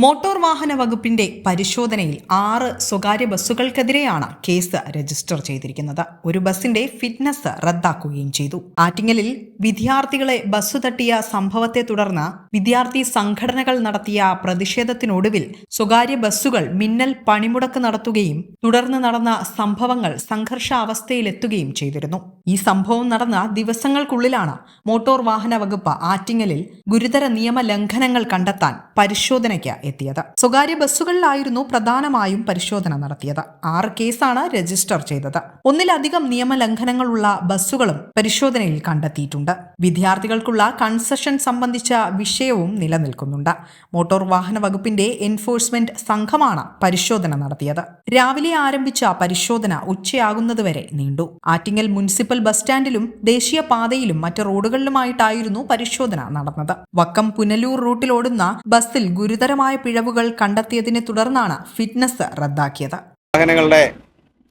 Motor വാഹന വകുപ്പിന്റെ പരിശോധനയിൽ 6 സ്വകാര്യ ബസ്സുകൾക്കെതിരെയാണ് കേസ് രജിസ്റ്റർ ചെയ്തിരിക്കുന്നത്. ഒരു ബസിന്റെ ഫിറ്റ്നസ് റദ്ദാക്കുകയും ചെയ്തു. ആറ്റിങ്ങലിൽ വിദ്യാർത്ഥികളെ ബസ് തട്ടിയ സംഭവത്തെ തുടർന്ന് വിദ്യാർത്ഥി സംഘടനകൾ നടത്തിയ പ്രതിഷേധത്തിനൊടുവിൽ സ്വകാര്യ ബസ്സുകൾ മിന്നൽ പണിമുടക്ക് നടത്തുകയും തുടർന്ന് നടന്ന സംഭവങ്ങൾ സംഘർഷാവസ്ഥയിലെത്തുകയും ചെയ്തിരുന്നു. ഈ സംഭവം നടന്ന ദിവസങ്ങൾക്കുള്ളിലാണ് മോട്ടോർ വാഹന വകുപ്പ് ആറ്റിങ്ങലിൽ ഗുരുതര നിയമ ലംഘനങ്ങൾ കണ്ടെത്താൻ പരിശോധനയ്ക്ക് എത്തിയത്. സ്വകാര്യ ബസ്സുകളിലായിരുന്നു പ്രധാനമായും പരിശോധന നടത്തിയത്. 6 കേസാണ് രജിസ്റ്റർ ചെയ്തത്. ഒന്നിലധികം നിയമലംഘനങ്ങളുള്ള ബസ്സുകളും പരിശോധനയിൽ കണ്ടെത്തിയിട്ടുണ്ട്. വിദ്യാർത്ഥികൾക്കുള്ള കൺസെഷൻ സംബന്ധിച്ച വിഷയവും നിലനിൽക്കുന്നുണ്ട്. മോട്ടോർ വാഹന വകുപ്പിന്റെ എൻഫോഴ്സ്മെന്റ് സംഘമാണ് പരിശോധന നടത്തിയത്. രാവിലെ ആരംഭിച്ച പരിശോധന ഉച്ചയാകുന്നതുവരെ നീണ്ടു. ആറ്റിങ്ങൽ മുനിസിപ്പൽ ബസ് സ്റ്റാൻഡിലും ദേശീയപാതയിലും മറ്റ് റോഡുകളിലുമായിട്ടായിരുന്നു പരിശോധന നടന്നത്. വക്കം പുനലൂർ റൂട്ടിലോടുന്ന ബസ്സിൽ ഗുരുതരമായ പിഴവുകൾ കണ്ടെത്തിയതിനെ തുടർന്നാണ് ഫിറ്റ്നസ് റദ്ദാക്കിയത്. വാഹനങ്ങളുടെ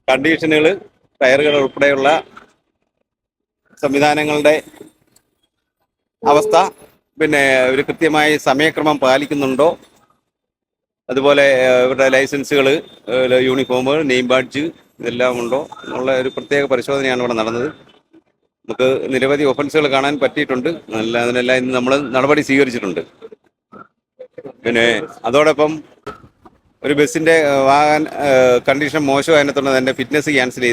കണ്ടീഷനുകൾ, ടയറുകൾ ഉൾപ്പെടെയുള്ള സംവിധാനങ്ങളുടെ അവസ്ഥ, പിന്നെ ഒരു കൃത്യമായി സമയക്രമം പാലിക്കുന്നുണ്ടോ, അതുപോലെ ഇവരുടെ ലൈസൻസുകൾ, യൂണിഫോമുകൾ, നെയിം ബാഡ്ജ് ഇതെല്ലാം ഉണ്ടോ എന്നുള്ള ഒരു പ്രത്യേക പരിശോധനയാണ് ഇവിടെ നടന്നത്. നമുക്ക് നിരവധി ഒഫൻസുകൾ കാണാൻ പറ്റിയിട്ടുണ്ട്. അതിനെല്ലാം ഇന്ന് നമ്മൾ നടപടി സ്വീകരിച്ചിട്ടുണ്ട്. പിന്നെ അതോടൊപ്പം ഒരു ബസ്സിന്റെ വാഹന കണ്ടീഷൻ മോശമായതിനെ അതിന്റെ ഫിറ്റ്നസ് ക്യാൻസൽ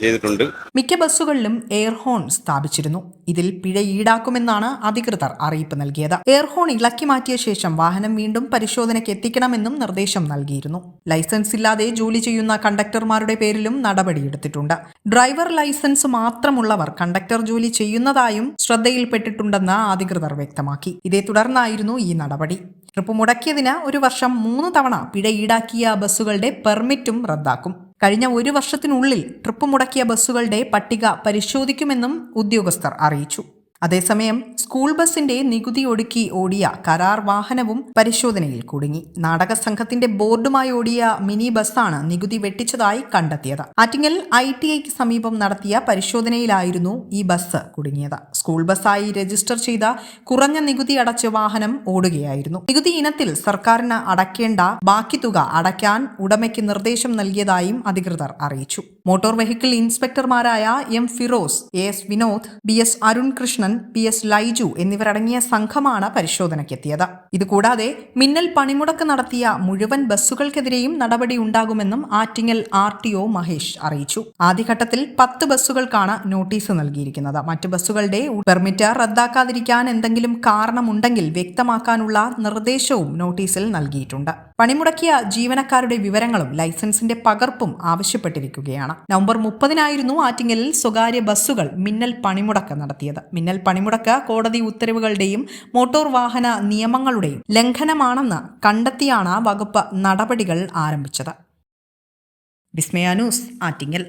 ചെയ്തിട്ടുണ്ട്. മിക്ക ബസ്സുകളിലും എയർ ഹോൺ സ്ഥാപിച്ചിരുന്നു. ഇതിൽ പിഴ ഈടാക്കുമെന്നാണ് അധികൃതർ അറിയിപ്പ് നൽകിയത്. എയർ ഹോൺ ഇളക്കി മാറ്റിയ ശേഷം വാഹനം വീണ്ടും പരിശോധനയ്ക്ക് എത്തിക്കണമെന്നും നിർദ്ദേശം നൽകിയിരുന്നു. ലൈസൻസ് ഇല്ലാതെ ജോലി ചെയ്യുന്ന കണ്ടക്ടർമാരുടെ പേരിലും നടപടിയെടുത്തിട്ടുണ്ട്. ഡ്രൈവർ ലൈസൻസ് മാത്രമുള്ളവർ കണ്ടക്ടർ ജോലി ചെയ്യുന്നതായും ശ്രദ്ധയിൽപ്പെട്ടിട്ടുണ്ടെന്ന് അധികൃതർ വ്യക്തമാക്കി. ഇതേ തുടർന്നായിരുന്നു ഈ നടപടി. ട്രിപ്പ് മുടക്കിയതിന് 1 വർഷം 3 തവണ പിഴ ഈടാക്കിയ ബസ്സുകളുടെ പെർമിറ്റും റദ്ദാക്കും. കഴിഞ്ഞ 1 വർഷത്തിനുള്ളിൽ ട്രിപ്പ് മുടക്കിയ ബസ്സുകളുടെ പട്ടിക പരിശോധിക്കുമെന്നും ഉദ്യോഗസ്ഥർ അറിയിച്ചു. അതേസമയം സ്കൂൾ ബസിന്റെ നികുതി ഒടുക്കി ഓടിയ കരാർ വാഹനവും പരിശോധനയിൽ കുടുങ്ങി. നാടക സംഘത്തിന്റെ ബോർഡുമായി ഓടിയ മിനി ബസ്സാണ് നികുതി വെട്ടിച്ചതായി കണ്ടെത്തിയത്. ആറ്റിങ്ങൽ ITIക്ക് സമീപം നടത്തിയ പരിശോധനയിലായിരുന്നു ഈ ബസ് കുടുങ്ങിയത്. സ്കൂൾ ബസ്സായി രജിസ്റ്റർ ചെയ്ത കുറഞ്ഞ നികുതി അടച്ച് വാഹനം ഓടുകയായിരുന്നു. നികുതി ഇനത്തിൽ സർക്കാരിന് അടയ്ക്കേണ്ട ബാക്കി തുക അടയ്ക്കാൻ ഉടമയ്ക്ക് നിർദ്ദേശം നൽകിയതായും അധികൃതർ അറിയിച്ചു. മോട്ടോർ വെഹിക്കിൾ ഇൻസ്പെക്ടർമാരായ M. Firoz, AS. Vinod, BS. Arun Krishnan, PS. Laiju എന്നിവരടങ്ങിയ സംഘമാണ് പരിശോധനയ്ക്കെത്തിയത്. ഇതുകൂടാതെ മിന്നൽ പണിമുടക്ക് നടത്തിയ മുഴുവൻ ബസ്സുകൾക്കെതിരെയും നടപടി ഉണ്ടാകുമെന്നും ആറ്റിങ്ങൽ RTO മഹേഷ് അറിയിച്ചു. ആദ്യഘട്ടത്തിൽ 10 ബസ്സുകൾക്കാണ് നോട്ടീസ് നൽകിയിരിക്കുന്നത്. മറ്റ് ബസ്സുകളുടെ പെർമിറ്റ് റദ്ദാക്കാതിരിക്കാൻ എന്തെങ്കിലും കാരണമുണ്ടെങ്കിൽ വ്യക്തമാക്കാനുള്ള നിർദ്ദേശവും നോട്ടീസിൽ നൽകിയിട്ടുണ്ട്. പണിമുടക്കിയ ജീവനക്കാരുടെ വിവരങ്ങളും ലൈസൻസിന്റെ പകർപ്പും ആവശ്യപ്പെട്ടിരിക്കുകയാണ്. നവംബർ 30-നായിരുന്നു ആറ്റിങ്ങലിൽ സ്വകാര്യ ബസ്സുകൾ മിന്നൽ പണിമുടക്ക് നടത്തിയത്. മിന്നൽ പണിമുടക്ക് കോടതി ഉത്തരവുകളുടെയും മോട്ടോർ വാഹന നിയമങ്ങളുടെയും ലംഘനമാണെന്ന് കണ്ടെത്തിയാണ് വകുപ്പ് നടപടികൾ ആരംഭിച്ചത്. വിസ്മയ ന്യൂസ്, ആറ്റിങ്ങൽ.